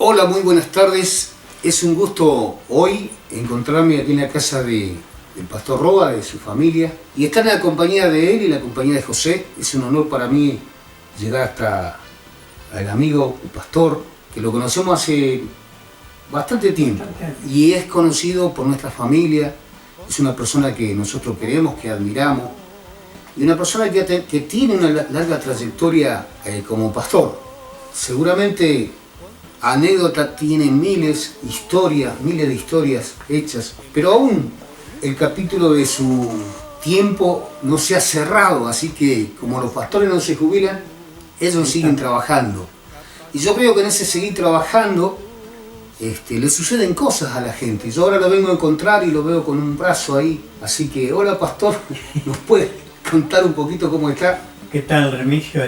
Hola, muy buenas tardes. Es un gusto hoy encontrarme aquí en la casa del Pastor Roa, de su familia, y estar en la compañía de él y la compañía de José. Es un honor para mí llegar hasta el amigo, el pastor, que lo conocemos hace bastante tiempo y es conocido por nuestra familia. Es una persona que nosotros queremos, que admiramos, y una persona que tiene una larga trayectoria como pastor. Seguramente anécdota tiene miles de historias hechas, pero aún el capítulo de su tiempo no se ha cerrado, así que como los pastores no se jubilan, ellos siguen trabajando. Y yo creo que en ese seguir trabajando le suceden cosas a la gente. Yo ahora lo vengo a encontrar y lo veo con un brazo ahí, así que hola pastor, ¿nos puede contar un poquito cómo está? ¿Qué tal, Remigio?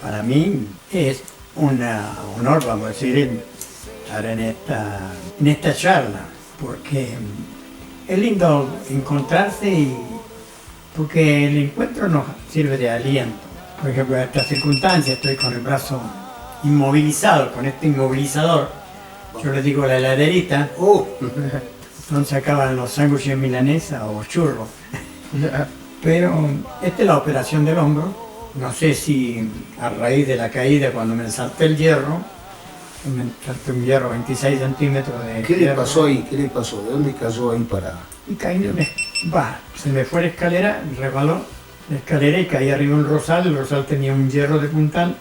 Para mí es un honor, vamos a decir, estar en esta charla, porque es lindo encontrarse porque el encuentro nos sirve de aliento. Por ejemplo, en esta circunstancia estoy con el brazo inmovilizado, con este inmovilizador. Yo le digo la heladerita, entonces acaban los sándwiches milanesa o churros. Pero esta es la operación del hombro. No sé si a raíz de la caída, cuando me salté el hierro, me salté un hierro 26 centímetros de ¿Qué hierro. le pasó ahí? ¿Qué le pasó? ¿De dónde cayó ahí para...? Y caí, se me fue la escalera, resbaló la escalera y caí arriba un rosal. El rosal tenía un hierro de puntal,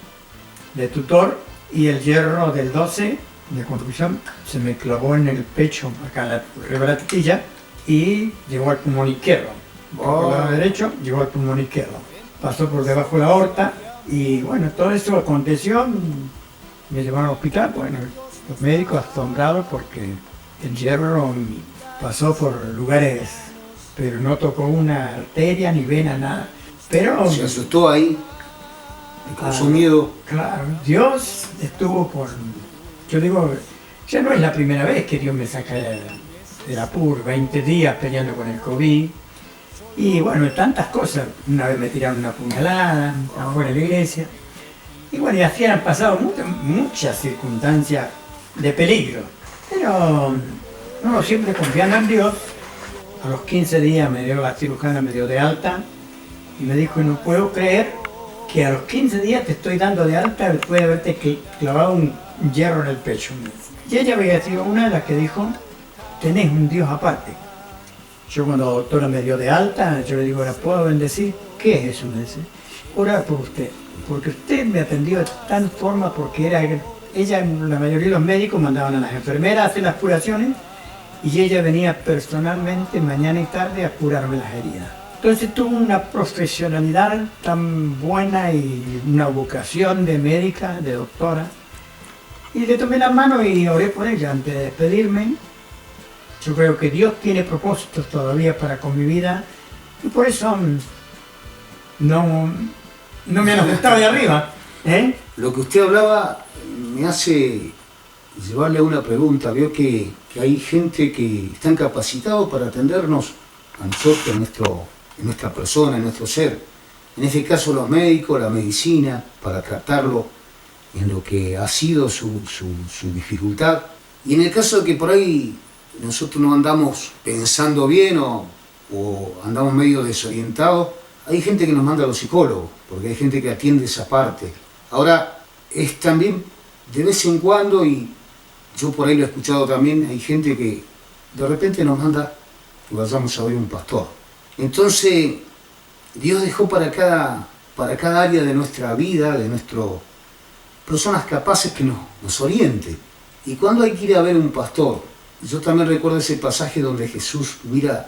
de tutor, y el hierro del 12 de construcción se me clavó en el pecho, acá arriba de la tetilla, y llegó al pulmón izquierdo. Por el lado derecho, llegó al pulmón izquierdo. Pasó por debajo de la aorta y bueno, todo eso aconteció, me llevaron al hospital, bueno, los médicos asombrados porque el hierro pasó por lugares, pero no tocó una arteria ni vena, nada. Pero se asustó ahí, le causó miedo. Claro, Dios estuvo yo digo, ya no es la primera vez que Dios me saca del apuro, 20 días peleando con el COVID. Y bueno, tantas cosas. Una vez me tiraron una puñalada, estaba fuera de la iglesia. Y bueno, y así han pasado muchas circunstancias de peligro. Pero uno siempre confiando en Dios. A los 15 días la cirujana me dio de alta y me dijo, no puedo creer que a los 15 días te estoy dando de alta después de haberte clavado un hierro en el pecho. Y ella había sido una de las que dijo, tenés un Dios aparte. Yo cuando la doctora me dio de alta, yo le digo, ¿la puedo bendecir? ¿Qué es eso? Me dice, orar por usted, porque usted me atendió de tal forma, porque ella, la mayoría de los médicos mandaban a las enfermeras a hacer las curaciones, y ella venía personalmente mañana y tarde a curarme las heridas. Entonces tuvo una profesionalidad tan buena y una vocación de médica, de doctora, y le tomé la mano y oré por ella antes de despedirme. Yo creo que Dios tiene propósitos todavía con mi vida y por eso no me han ajustado de arriba. Lo que usted hablaba me hace llevarle a una pregunta. Veo que hay gente que están capacitados para atendernos a nosotros, en nuestra persona, en nuestro ser. En este caso los médicos, la medicina, para tratarlo en lo que ha sido su dificultad. Y en el caso de que por ahí nosotros no andamos pensando bien o andamos medio desorientados, hay gente que nos manda a los psicólogos, porque hay gente que atiende esa parte. Ahora, es también de vez en cuando, y yo por ahí lo he escuchado también, hay gente que de repente nos manda que vayamos a ver un pastor. Entonces, Dios dejó para cada área de nuestra vida, personas capaces que nos orienten. Y cuando hay que ir a ver un pastor, yo también recuerdo ese pasaje donde Jesús mira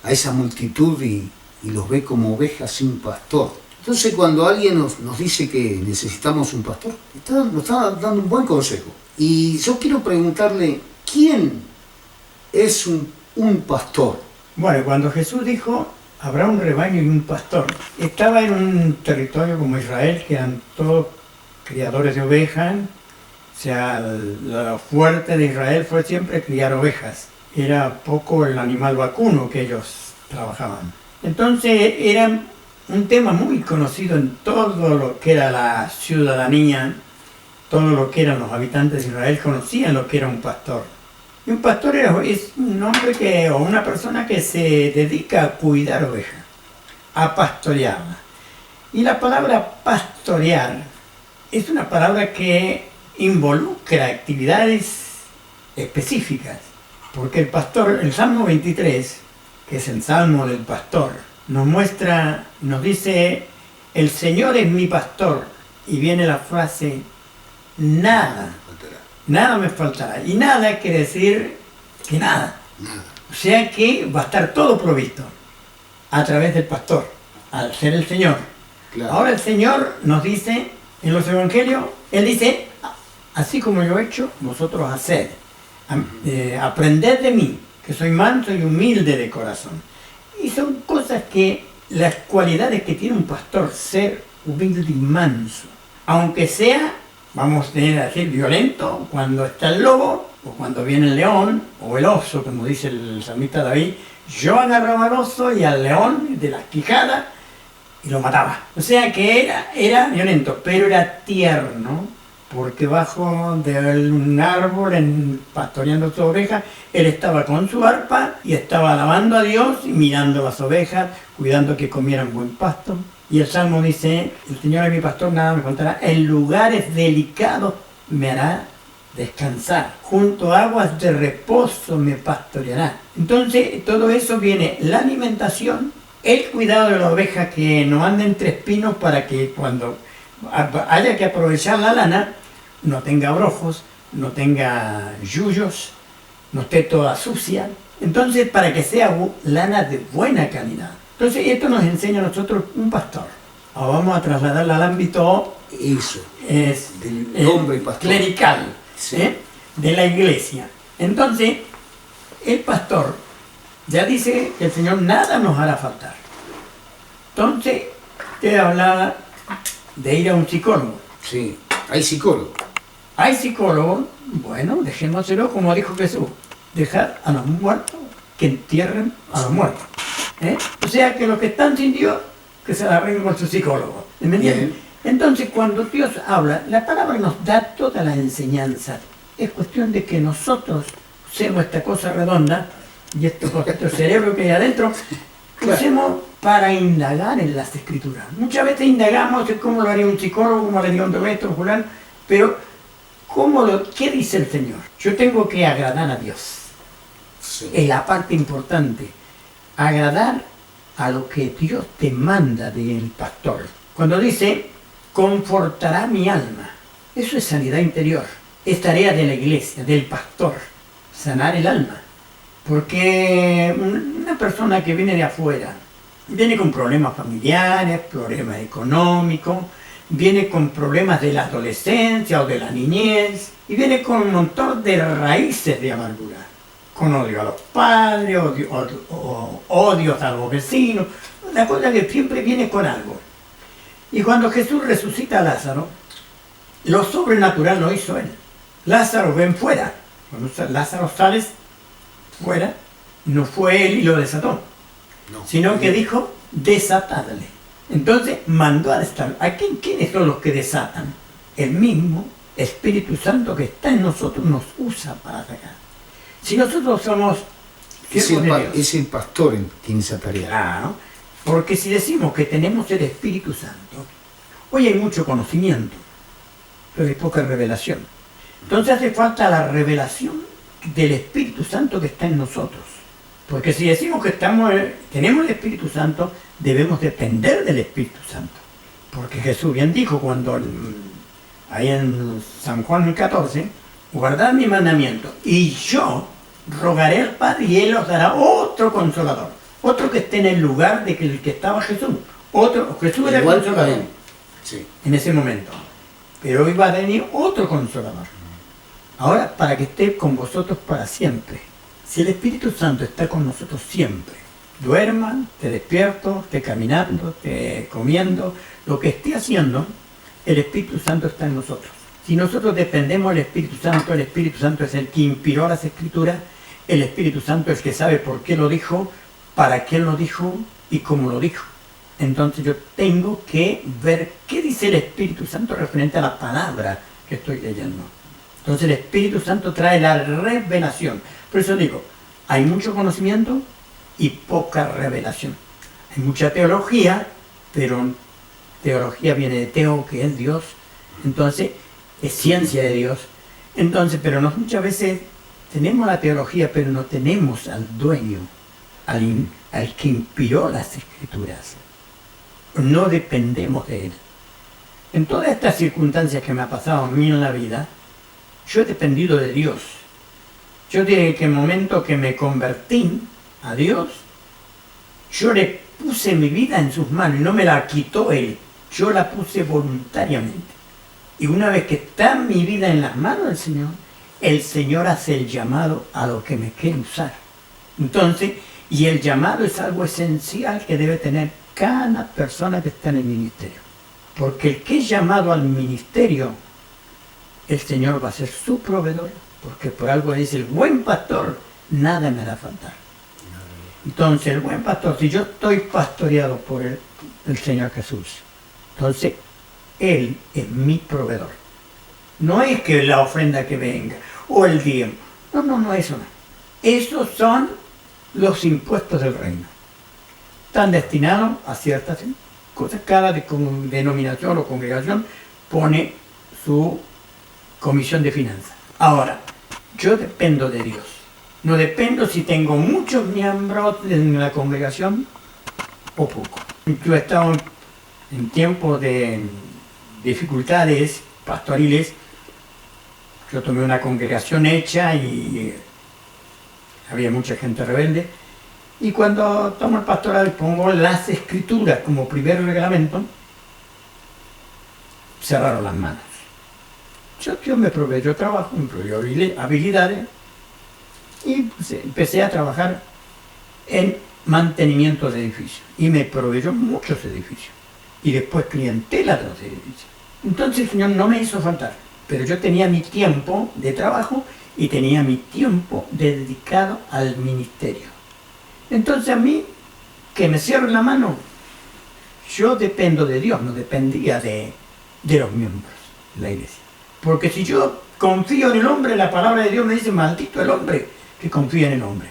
a esa multitud y los ve como ovejas sin pastor. Entonces cuando alguien nos dice que necesitamos un pastor, nos está dando un buen consejo. Y yo quiero preguntarle, ¿quién es un pastor? Bueno, cuando Jesús dijo, habrá un rebaño y un pastor, estaba en un territorio como Israel, que eran todos criadores de ovejas. O sea, lo fuerte de Israel fue siempre criar ovejas. Era poco el animal vacuno que ellos trabajaban. Entonces era un tema muy conocido en todo lo que era la ciudadanía todo lo que eran los habitantes de Israel conocían lo que era un pastor. Y un pastor es un hombre o una persona que se dedica a cuidar ovejas, a pastorearlas. Y la palabra pastorear es una palabra que involucra actividades específicas, porque el pastor, el Salmo 23, que es el Salmo del pastor, nos dice, el Señor es mi pastor, y viene la frase, nada me faltará. Y nada quiere decir que nada. O sea que va a estar todo provisto a través del pastor, al ser el Señor. Claro. Ahora el Señor nos dice, en los evangelios, Él dice, así como yo he hecho, vosotros haced. Aprended de mí, que soy manso y humilde de corazón. Y son cosas que, las cualidades que tiene un pastor, ser humilde y manso. Aunque sea, vamos a tener a decir, violento, cuando está el lobo, o cuando viene el león, o el oso, como dice el salmista David, yo agarraba al oso y al león de las quijadas y lo mataba. O sea que era violento, pero era tierno, porque bajo de un árbol, pastoreando su oveja, él estaba con su arpa y estaba alabando a Dios y mirando las ovejas, cuidando que comieran buen pasto. Y el Salmo dice, el Señor es mi pastor, nada me faltará, en lugares delicados me hará descansar, junto a aguas de reposo me pastoreará. Entonces, todo eso viene, la alimentación, el cuidado de la oveja que no anda entre espinos para que cuando haya que aprovechar la lana, no tenga brojos, no tenga yuyos, no esté toda sucia. Entonces, para que sea lana de buena calidad. Entonces, esto nos enseña a nosotros un pastor. Ahora vamos a trasladarla al ámbito del hombre y pastor clerical, sí. De la iglesia. Entonces, el pastor ya dice que el Señor nada nos hará faltar. Entonces, usted hablaba de ir a un psicólogo. Sí, hay psicólogos. Hay psicólogos, bueno, dejémoselo como dijo Jesús, dejar a los muertos que entierren a los muertos. O sea que los que están sin Dios, que se la arreglen con su psicólogo. ¿Me entienden? Entonces, cuando Dios habla, la palabra nos da toda la enseñanza. Es cuestión de que nosotros usemos esta cosa redonda y este cerebro que hay adentro, usemos para indagar en las escrituras. Muchas veces indagamos en cómo lo haría un psicólogo, cómo lo haría un maestro, fulano, pero ¿qué dice el Señor? Yo tengo que agradar a Dios. Sí. Es la parte importante. Agradar a lo que Dios te manda del pastor. Cuando dice, confortará mi alma, eso es sanidad interior. Es tarea de la iglesia, del pastor, sanar el alma. Porque una persona que viene de afuera, viene con problemas familiares, problemas económicos, viene con problemas de la adolescencia o de la niñez, y viene con un montón de raíces de amargura, con odio a los padres, odios a los vecinos, una cosa que siempre viene con algo. Y cuando Jesús resucita a Lázaro, lo sobrenatural lo hizo él. Lázaro ven fuera, cuando Lázaro sale fuera, no fue él y lo desató, sino que dijo, desatadle. Entonces mandó a desatar. ¿Quiénes son los que desatan? El mismo Espíritu Santo que está en nosotros nos usa para sacar. Si nosotros somos... Es el pastor en quien esa tarea. Claro, porque si decimos que tenemos el Espíritu Santo, hoy hay mucho conocimiento, pero hay poca revelación. Entonces hace falta la revelación del Espíritu Santo que está en nosotros. Porque si decimos que tenemos el Espíritu Santo, debemos depender del Espíritu Santo. Porque Jesús bien dijo ahí en San Juan 14, guardad mi mandamiento, y yo rogaré al Padre y Él os dará otro consolador. Otro que esté en el lugar de el que estaba Jesús. Jesús era el consolador en ese momento. Pero hoy va a venir otro consolador. Ahora, para que esté con vosotros para siempre. Si el Espíritu Santo está con nosotros siempre, duerma, te despierto, esté caminando, esté comiendo, lo que esté haciendo, el Espíritu Santo está en nosotros. Si nosotros dependemos del Espíritu Santo es el que inspiró las Escrituras, el Espíritu Santo es el que sabe por qué lo dijo, para qué lo dijo y cómo lo dijo. Entonces yo tengo que ver qué dice el Espíritu Santo referente a la palabra que estoy leyendo. Entonces el Espíritu Santo trae la revelación. Por eso digo, hay mucho conocimiento y poca revelación. Hay mucha teología, pero teología viene de teo, que es Dios. Entonces es ciencia de Dios. Entonces, pero muchas veces tenemos la teología, pero no tenemos al dueño, al que inspiró las Escrituras. No dependemos de él. En todas estas circunstancias que me ha pasado a mí en la vida, yo he dependido de Dios. Yo desde que el momento que me convertí a Dios, yo le puse mi vida en sus manos y no me la quitó Él. Yo la puse voluntariamente. Y una vez que está mi vida en las manos del Señor, el Señor hace el llamado a lo que me quiere usar. Entonces, y el llamado es algo esencial que debe tener cada persona que está en el ministerio. Porque el que es llamado al ministerio, el Señor va a ser su proveedor. Porque por algo dice, el buen pastor, nada me hará faltar. Entonces, el buen pastor, si yo estoy pastoreado por el Señor Jesús, entonces, Él es mi proveedor. No es que la ofrenda que venga, o el diezmo. No, eso no. Esos son los impuestos del reino. Están destinados a ciertas cosas. Cada denominación o congregación pone su comisión de finanzas. Ahora, yo dependo de Dios. No dependo si tengo muchos miembros en la congregación o poco. Yo he estado en tiempos de dificultades pastoriles. Yo tomé una congregación hecha y había mucha gente rebelde. Y cuando tomo el pastorado y pongo las Escrituras como primer reglamento, cerraron las manos. Dios me proveyó trabajo, me proveyó habilidades y pues, empecé a trabajar en mantenimiento de edificios. Y me proveyó muchos edificios. Y después clientela de los edificios. Entonces el Señor no me hizo faltar. Pero yo tenía mi tiempo de trabajo y tenía mi tiempo dedicado al ministerio. Entonces a mí, que me cierren la mano, yo dependo de Dios, no dependía de los miembros de la iglesia. Porque si yo confío en el hombre, la palabra de Dios me dice, maldito el hombre que confía en el hombre.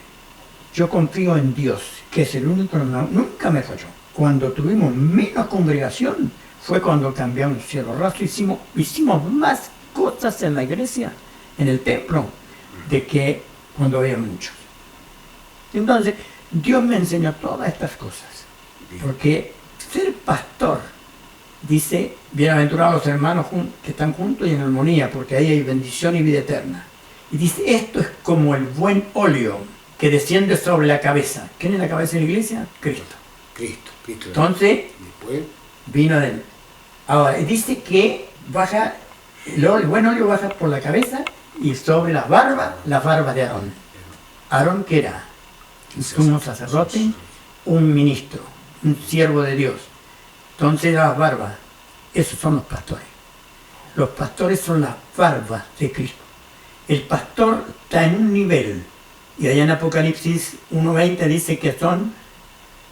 Yo confío en Dios, que es el único que nunca me falló. Cuando tuvimos menos congregación, fue cuando cambiamos cielo raso, hicimos más cosas en la iglesia, en el templo, de que cuando había muchos. Entonces, Dios me enseñó todas estas cosas, porque ser pastor, dice, bienaventurados los hermanos que están juntos y en armonía, porque ahí hay bendición y vida eterna. Y dice, esto es como el buen óleo que desciende sobre la cabeza. ¿Quién es la cabeza de la iglesia? Cristo. Cristo. Entonces, después vino de él. Ahora, dice que baja, el buen óleo baja por la cabeza y sobre las barbas de Aarón. Aarón, ¿qué era? Un sumo sacerdote, un ministro, un siervo de Dios. Entonces las barbas, esos son los pastores. Los pastores son las barbas de Cristo. El pastor está en un nivel, y allá en Apocalipsis 1:20 dice que son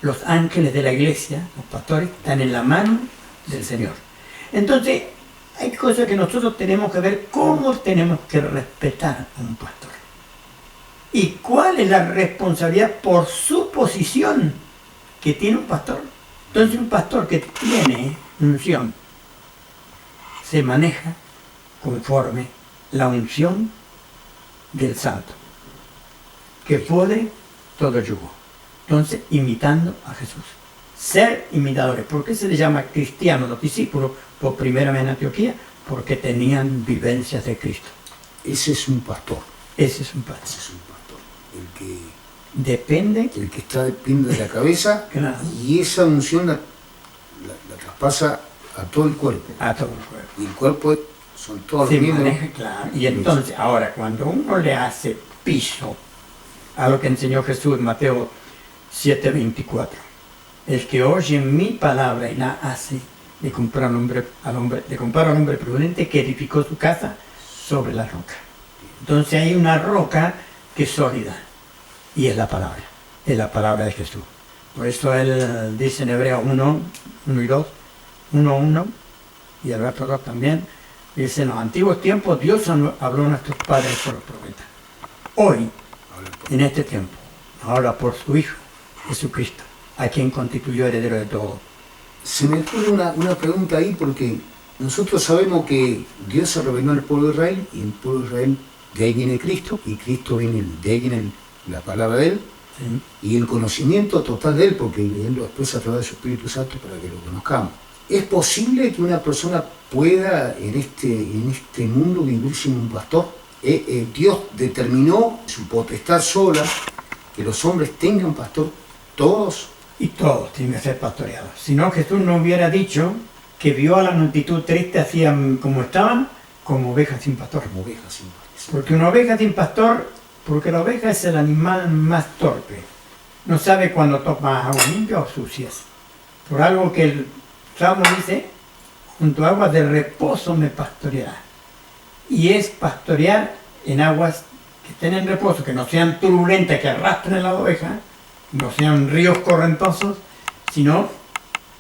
los ángeles de la iglesia, los pastores, están en la mano del Señor. Entonces, hay cosas que nosotros tenemos que ver cómo tenemos que respetar a un pastor. Y cuál es la responsabilidad por su posición que tiene un pastor. Entonces, un pastor que tiene unción se maneja conforme la unción del Santo, que puede todo yugo. Entonces, imitando a Jesús. Ser imitadores. ¿Por qué se les llama cristianos los discípulos? Por primera vez en Antioquía, porque tenían vivencias de Cristo. Ese es un pastor. Ese es un pastor. Ese es un pastor. El que depende. El que está depende de la cabeza. Claro. Y esa unción la traspasa a todo el cuerpo. A todo el cuerpo. Y el cuerpo son todos Se los miembros. maneja, claro. Y entonces, ahora, cuando uno le hace piso a lo que enseñó Jesús en Mateo 7:24, el que oye mi palabra y la hace, le compara al hombre prudente que edificó su casa sobre la roca. Entonces hay una roca que es sólida, y es la palabra de Jesús. Por eso él dice en Hebreos 1:1 y 2, 1:1, y el verso 2 también, Dice, en los antiguos tiempos Dios habló a nuestros padres por los profetas. Hoy, en este tiempo, ahora por su Hijo, Jesucristo, a quien constituyó heredero de todo. Se me ocurre una pregunta ahí porque nosotros sabemos que Dios se reveló al pueblo de Israel y el pueblo de Israel, de ahí viene Cristo, y Cristo viene, de ahí viene la palabra de Él, ¿Sí? y el conocimiento total de Él, porque Él lo expresa a través de su Espíritu Santo para que lo conozcamos. ¿Es posible que una persona pueda en este mundo vivir sin un pastor? Dios determinó su potestad sola que los hombres tengan pastor, todos. Y todos tienen que ser pastoreados. Si no, Jesús no hubiera dicho que vio a la multitud triste, hacían como estaban, como ovejas sin pastor. Como ovejas sin pastor. Porque una oveja sin pastor, porque la oveja es el animal más torpe. No sabe cuándo toma agua limpia o sucias. Por algo que el Salmo dice, junto a aguas de reposo me pastoreará. Y es pastorear en aguas que estén en reposo, que no sean turbulentas, que arrastren la oveja, no sean ríos correntosos, sino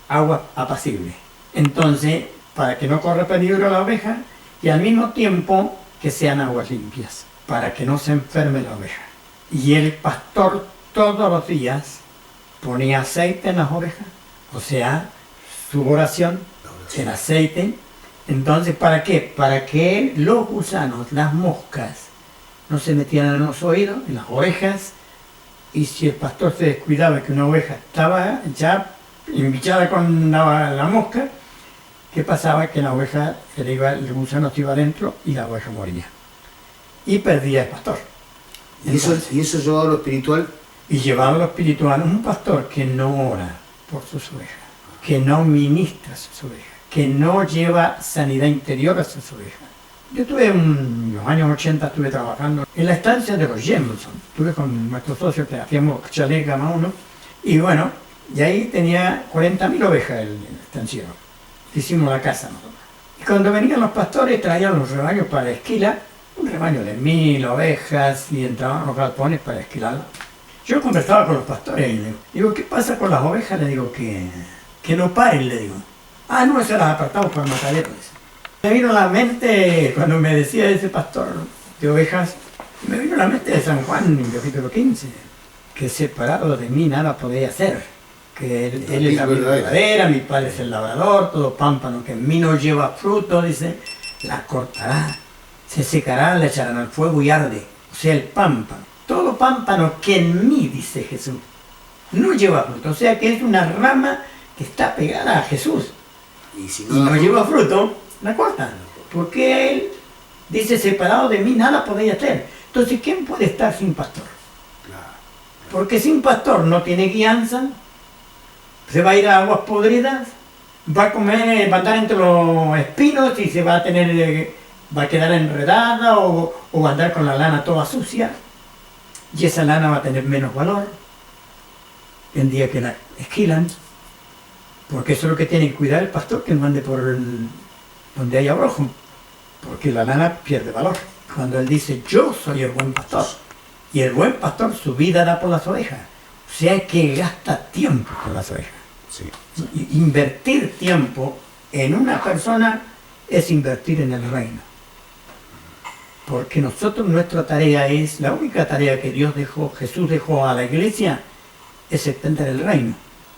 agua apacible. Entonces, para que no corra peligro la oveja, y al mismo tiempo que sean aguas limpias, para que no se enferme la oveja. Y el pastor todos los días ponía aceite en las ovejas, o sea, su oración, el aceite. Entonces, ¿para qué? Para que los gusanos, las moscas, no se metieran en los oídos, en las orejas, y si el pastor se descuidaba que una oveja estaba ya embichada con la mosca, ¿qué pasaba? Que la oveja, el gusano se iba adentro y la oveja moría. Y perdía el pastor. Entonces, Y eso llevado a lo espiritual. y llevaba a lo espiritual, un pastor que no ora por sus ovejas, que no ministra a sus ovejas, que no lleva sanidad interior a sus ovejas. Yo en los años 80 estuve trabajando en la estancia de los Jameson. Estuve con nuestros socios que hacíamos chalet gama 1. Y bueno, y ahí tenía 40.000 ovejas el estanciero. Hicimos la casa nosotros. Y cuando venían los pastores traían los rebaños para esquilar, un rebaño de 1.000 ovejas, y entraban los galpones para esquilarlas. Yo conversaba con los pastores y le digo, ¿qué pasa con las ovejas? Le digo, que no paren, le digo. Ah, no, esas las apartamos para mataderos. Me vino a la mente, cuando me decía ese pastor de ovejas, me vino a la mente de San Juan, en el capítulo 15, que separado de mí nada podía hacer, que él es la vida verdadera, mi padre es el labrador, todo pámpano que en mí no lleva fruto, dice, la cortará, se secará, la echarán al fuego y arde, o sea, el pámpano. Todo pámpano que en mí, dice Jesús, no lleva fruto, o sea que es una rama que está pegada a Jesús Y si y no no, lleva fruto, la cortan. Porque él dice, separado de mí nada podéis hacer. Entonces, ¿quién puede estar sin pastor? claro. Porque sin pastor no tiene guianza, se va a ir a aguas podridas, va a comer, va a andar entre los espinos y se va a quedar enredada o va a andar con la lana toda sucia. Y esa lana va a tener menos valor el día que la esquilan. Porque eso es lo que tiene que cuidar el pastor, que no ande por donde haya abrojo, porque la lana pierde valor. Cuando él dice, yo soy el buen pastor, y el buen pastor su vida da por las ovejas, o sea que gasta tiempo por las ovejas. Sí. Invertir tiempo en una persona es invertir en el reino. Porque nosotros, nuestra tarea es, la única tarea que Jesús dejó a la iglesia, es extender el reino.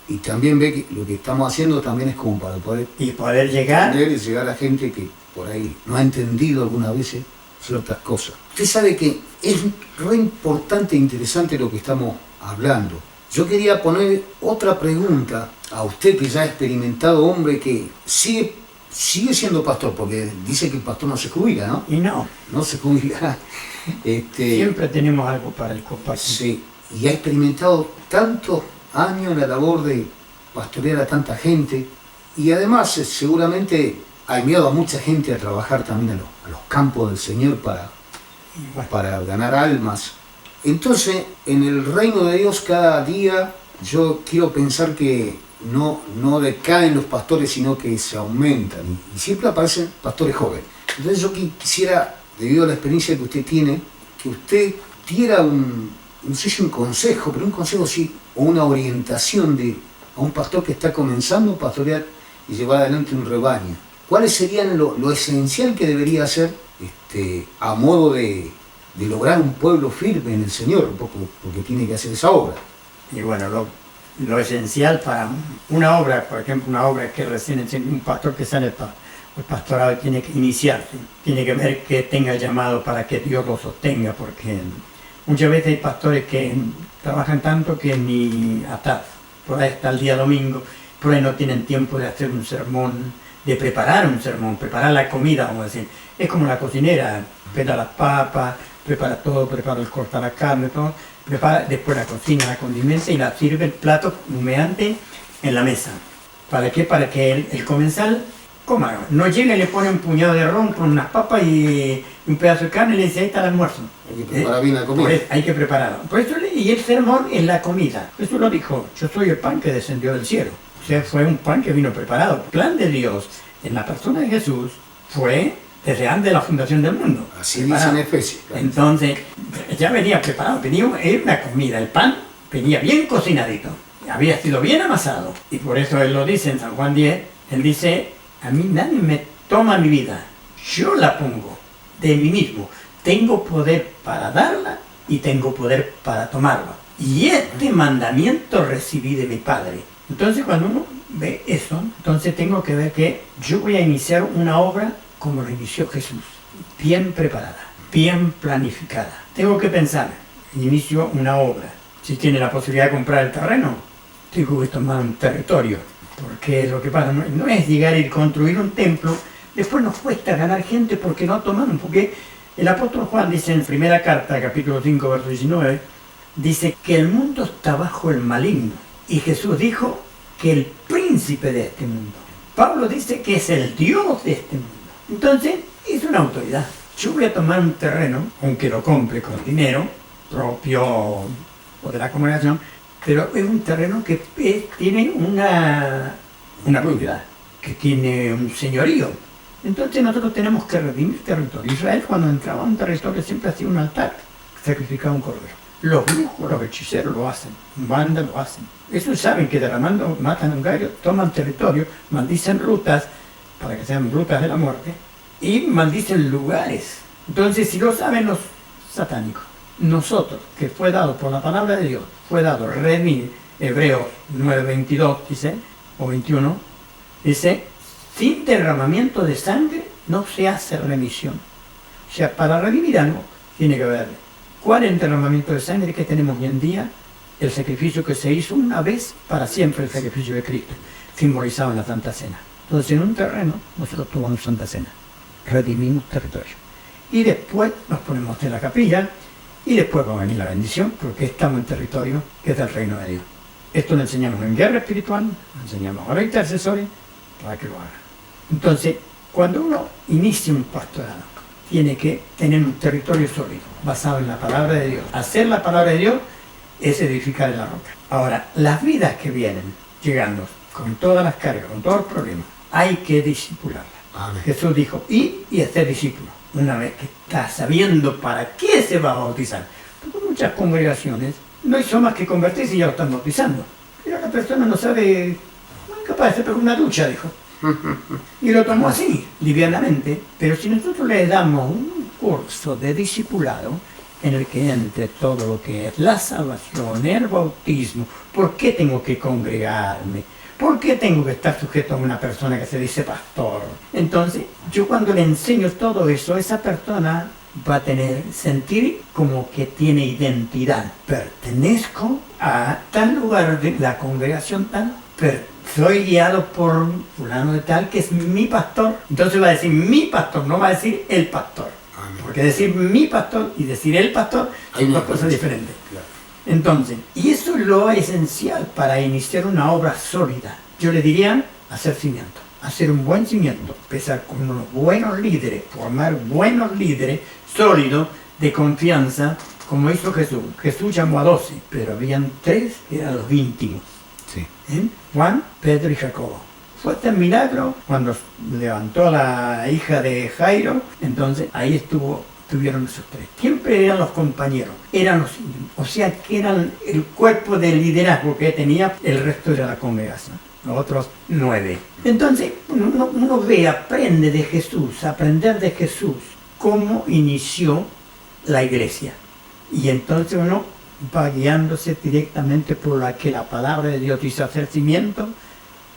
Y también ve que lo que estamos haciendo también es como para poder Y poder llegar. entender y llegar a gente que por ahí no ha entendido algunas veces ciertas cosas. Usted sabe que es re importante e interesante lo que estamos hablando. Yo quería poner otra pregunta a usted, que ya ha experimentado, hombre, que sigue siendo pastor, porque dice que el pastor no se jubila, ¿no? Y no, No se jubila. siempre tenemos algo para el compartir. Sí, y ha experimentado tantos años en la labor de pastorear a tanta gente, y además seguramente ha enviado a mucha gente a trabajar también a los campos del Señor para ganar almas. Entonces, en el reino de Dios cada día yo quiero pensar que no decaen los pastores, sino que se aumentan, y siempre aparecen pastores jóvenes. Entonces yo quisiera, debido a la experiencia que usted tiene, que usted diera no sé si un consejo, pero un consejo sí, o una orientación a un pastor que está comenzando a pastorear y llevar adelante un rebaño. ¿cuáles serían lo esencial que debería hacer a modo de lograr un pueblo firme en el Señor, un poco, porque tiene que hacer esa obra? Y bueno, lo esencial para una obra, por ejemplo, una obra que recién un pastor que sale el pastorado tiene que iniciarse, tiene que ver que tenga llamado para que Dios lo sostenga, porque muchas veces hay pastores que trabajan tanto que ni hasta por ahí está el día domingo, por ahí no tienen tiempo de hacer un sermón, de preparar un sermón, preparar la comida, vamos a decir. Es como la cocinera, pela las papas, prepara todo, prepara el corta la carne, todo, prepara, después la cocina, la condimenta y la sirve el plato humeante en la mesa. ¿Para qué? Para que el comensal coma. No llega y le pone un puñado de ron con unas papas y un pedazo de carne y le dice, ahí está el almuerzo. Hay que preparar bien la comida. Hay que prepararlo. Por eso, y el sermón es la comida. Eso lo dijo, yo soy el pan que descendió del cielo. O sea, fue un pan que vino preparado. El plan de Dios en la persona de Jesús fue desde antes de la fundación del mundo. Así dice en Efesios. Claro. Entonces, ya venía preparado, era una comida. El pan venía bien cocinadito, había sido bien amasado. Y por eso él lo dice en San Juan 10, él dice, a mí nadie me toma mi vida, yo la pongo de mí mismo. Tengo poder para darla y tengo poder para tomarla. Y este mandamiento recibí de mi Padre. Entonces cuando uno ve eso, entonces tengo que ver que yo voy a iniciar una obra como lo inició Jesús, bien preparada, bien planificada. Tengo que pensar, inicio una obra. Si tiene la posibilidad de comprar el terreno, tengo que tomar un territorio. Porque lo que pasa no es llegar y construir un templo, después nos cuesta ganar gente porque no tomamos. Porque el apóstol Juan dice en primera carta, capítulo 5, verso 19, dice que el mundo está bajo el maligno. Y Jesús dijo que el príncipe de este mundo. Pablo dice que es el Dios de este mundo. Entonces, es una autoridad. Yo voy a tomar un terreno, aunque lo compre con dinero propio o de la congregación, pero es un terreno que tiene una propiedad, que tiene un señorío. Entonces nosotros tenemos que redimir territorio. Israel cuando entraba a un territorio siempre hacía un altar, sacrificaba un cordero. Los brujos, los hechiceros lo hacen, bandas lo hacen. Esos saben que derramando matan a un gallo, toman territorio, maldicen rutas, para que sean rutas de la muerte, y maldicen lugares. Entonces, si lo saben los satánicos, nosotros, que fue dado por la palabra de Dios, fue dado redimir, Hebreos 9:22 dice, o 21, dice, sin derramamiento de sangre no se hace remisión. O sea, para redimir algo, tiene que haber. ¿Cuál es el derramamiento de sangre que tenemos hoy en día? El sacrificio que se hizo una vez para siempre, el sacrificio de Cristo, simbolizado en la Santa Cena. Entonces, en un terreno, nosotros tomamos Santa Cena, redimimos territorio. Y después nos ponemos en la capilla, y después va a venir la bendición, porque estamos en territorio que es del reino de Dios. Esto lo enseñamos en guerra espiritual, lo enseñamos a los intercesores, para que lo hagan. Entonces, cuando uno inicia un pastorado, tiene que tener un territorio sólido, basado en la palabra de Dios. Hacer la palabra de Dios es edificar en la roca. Ahora, las vidas que vienen llegando con todas las cargas, con todos los problemas, hay que discipularlas. Amén. Jesús dijo, id y hacer discípulos. Una vez que está sabiendo para qué se va a bautizar. Porque muchas congregaciones no hizo más que convertirse y ya lo están bautizando. Pero la persona no sabe, no es capaz de hacer una ducha, dijo. Y lo tomó así, livianamente. Pero si nosotros le damos un curso de discipulado, en el que entre todo lo que es la salvación, el bautismo, ¿por qué tengo que congregarme? ¿Por qué tengo que estar sujeto a una persona que se dice pastor? Entonces, yo cuando le enseño todo eso, esa persona va a sentir como que tiene identidad. Pertenezco a tal lugar de la congregación tal, soy guiado por fulano de tal que es mi pastor. Entonces va a decir mi pastor, no va a decir el pastor. Porque decir mi pastor y decir el pastor son dos cosas diferentes. Claro. Entonces, y eso es lo esencial para iniciar una obra sólida. Yo le diría hacer cimiento, hacer un buen cimiento, empezar con unos buenos líderes, formar buenos líderes sólidos, de confianza, como hizo Jesús. Jesús llamó a 12, pero habían 3 que eran los íntimos. Sí. Juan, Pedro y Jacobo. Fue este milagro cuando levantó a la hija de Jairo, entonces ahí estuvieron esos 3. Siempre eran los compañeros, eran los íntimos, o sea que eran el cuerpo de liderazgo que tenía el resto de la congregación. Los otros 9 Entonces uno ve, aprende de Jesús, aprender de Jesús, cómo inició la iglesia. Y entonces uno va guiándose directamente por la que la palabra de Dios hizo hacer cimiento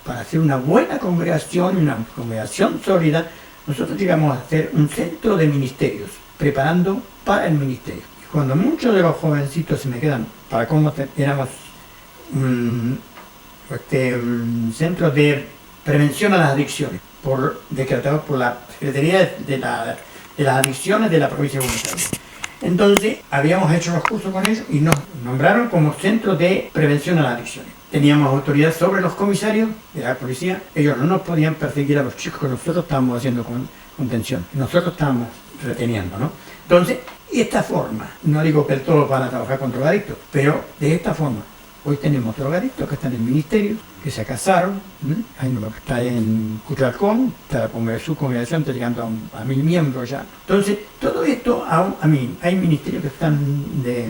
para hacer una buena congregación, una congregación sólida. Nosotros llegamos a hacer un centro de ministerios, preparando para el ministerio. Y cuando muchos de los jovencitos se me quedan, para cómo éramos un centro de prevención a las adicciones, decretado por la Secretaría de las Adicciones de la provincia de Buenos Aires. Entonces, habíamos hecho los cursos con ellos y nos nombraron como centro de prevención a las adicciones. Teníamos autoridad sobre los comisarios de la policía. Ellos no nos podían perseguir a los chicos que nosotros estábamos haciendo contención. Nosotros estábamos reteniendo, ¿no? Entonces, esta forma, no digo que todos van a trabajar con drogadictos, pero de esta forma, hoy tenemos drogadictos que están en el ministerio, que se casaron, hay uno que está en Cutralcón, está con su congregación, está llegando a 1000 miembros ya. Entonces, todo esto, hay ministerios que están de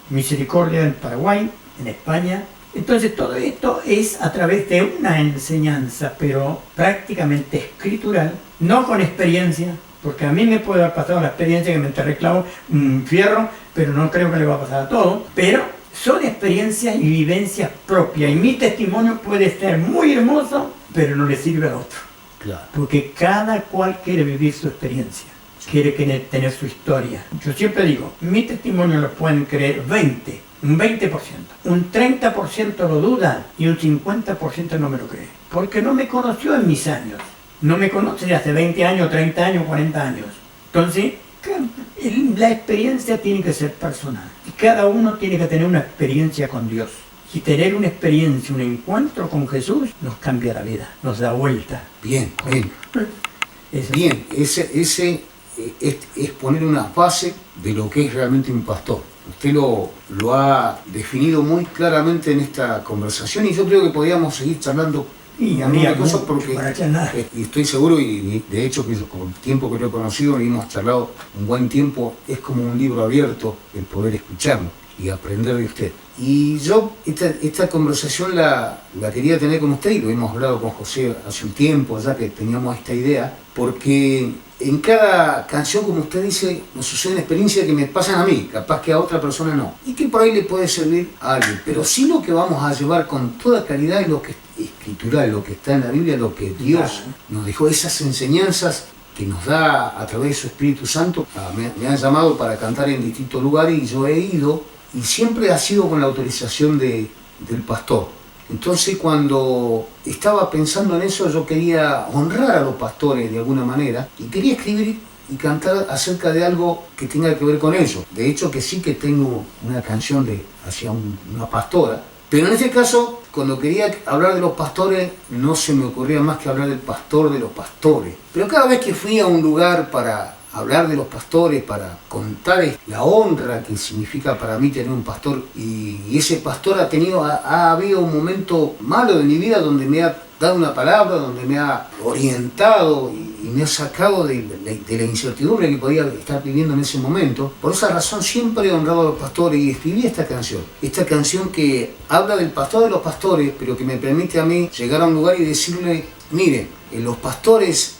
misericordia en Paraguay, en España. Entonces, todo esto es a través de una enseñanza, pero prácticamente escritural, no con experiencia, porque a mí me puede haber pasado la experiencia que me enterré clavo un fierro, pero no creo que le va a pasar a todos, pero son experiencias y vivencias propias, y mi testimonio puede ser muy hermoso, pero no le sirve al otro. Claro. Porque cada cual quiere vivir su experiencia, quiere tener su historia. Yo siempre digo, mi testimonio lo pueden creer 20, un 20%, un 30% lo duda y un 50% no me lo cree. Porque no me conoció en mis años, no me conoce de hace 20 años, 30 años, 40 años. Entonces, la experiencia tiene que ser personal. Y cada uno tiene que tener una experiencia con Dios. Y tener una experiencia, un encuentro con Jesús, nos cambia la vida, nos da vuelta. Bien, bien. Bien, ese es poner una base de lo que es realmente un pastor. Usted lo ha definido muy claramente en esta conversación y yo creo que podríamos seguir charlando y habría cosas porque y estoy seguro y de hecho que con el tiempo que lo he conocido y hemos charlado un buen tiempo, es como un libro abierto el poder escucharlo y aprender de usted. Y yo esta conversación la quería tener con usted y lo hemos hablado con José hace un tiempo ya que teníamos esta idea, porque en cada canción, como usted dice, nos suceden experiencias que me pasan a mí, capaz que a otra persona no, y que por ahí le puede servir a alguien, pero sí lo que vamos a llevar con toda calidad es lo que es escritural, lo que está en la Biblia, lo que Dios nos dejó, esas enseñanzas que nos da a través de su Espíritu Santo. Me han llamado para cantar en distintos lugares y yo he ido, y siempre ha sido con la autorización del pastor. Entonces, cuando estaba pensando en eso, yo quería honrar a los pastores de alguna manera y quería escribir y cantar acerca de algo que tenga que ver con ellos. De hecho, que sí que tengo una canción hacia una pastora, pero en este caso, cuando quería hablar de los pastores, no se me ocurría más que hablar del pastor de los pastores. Pero cada vez que fui a un lugar para hablar de los pastores, para contar la honra que significa para mí tener un pastor, y ese pastor ha habido un momento malo de mi vida donde me ha dado una palabra, donde me ha orientado y me ha sacado de la incertidumbre que podía estar viviendo en ese momento. Por esa razón siempre he honrado a los pastores y escribí esta canción que habla del pastor de los pastores, pero que me permite a mí llegar a un lugar y decirle, mire, los pastores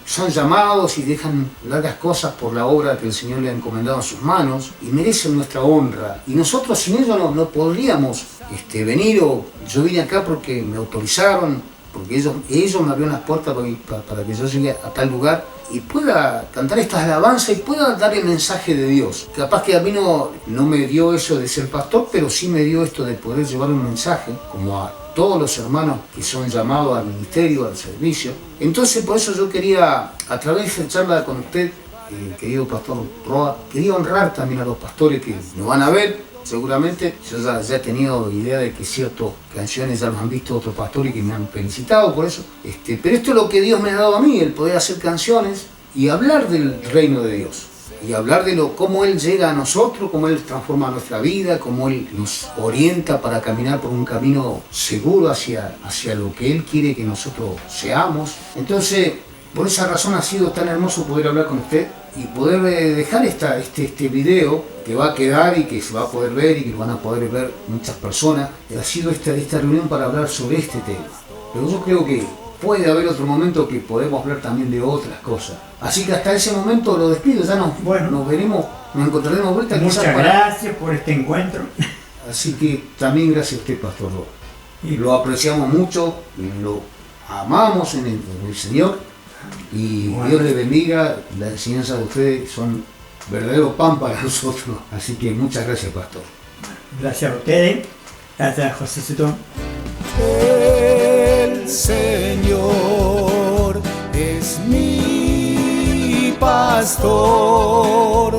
son llamados y dejan largas cosas por la obra que el Señor le ha encomendado en sus manos y merecen nuestra honra. Y nosotros sin ellos no podríamos venir, o yo vine acá porque me autorizaron, porque ellos me abrieron las puertas para que yo llegue a tal lugar y pueda cantar estas alabanzas y pueda dar el mensaje de Dios. Capaz que a mí no me dio eso de ser pastor, pero sí me dio esto de poder llevar un mensaje, como a todos los hermanos que son llamados al ministerio, al servicio. Entonces, por eso yo quería, a través de esta charla con usted, querido pastor Roa, quería honrar también a los pastores que nos van a ver. Seguramente yo ya he tenido idea de que ciertas canciones ya los han visto otros pastores que me han felicitado por eso. Pero esto es lo que Dios me ha dado a mí, el poder hacer canciones y hablar del reino de Dios. Y hablar de cómo Él llega a nosotros, cómo Él transforma nuestra vida, cómo Él nos orienta para caminar por un camino seguro hacia lo que Él quiere que nosotros seamos. Entonces, por esa razón ha sido tan hermoso poder hablar con usted y poder dejar este video que va a quedar y que se va a poder ver y que lo van a poder ver muchas personas. Ha sido esta reunión para hablar sobre este tema. Pero yo creo que puede haber otro momento que podemos hablar también de otras cosas. Así que hasta ese momento lo despido, ya nos veremos, nos encontraremos de vuelta. Muchas gracias por este encuentro. Así que también gracias a usted, Pastor. Lo apreciamos mucho, lo amamos en el Señor y Dios le bendiga. Las enseñanzas de ustedes son verdadero pan para nosotros. Así que muchas gracias, Pastor. Gracias a ustedes. Gracias, Josécito. El Señor es mi pastor,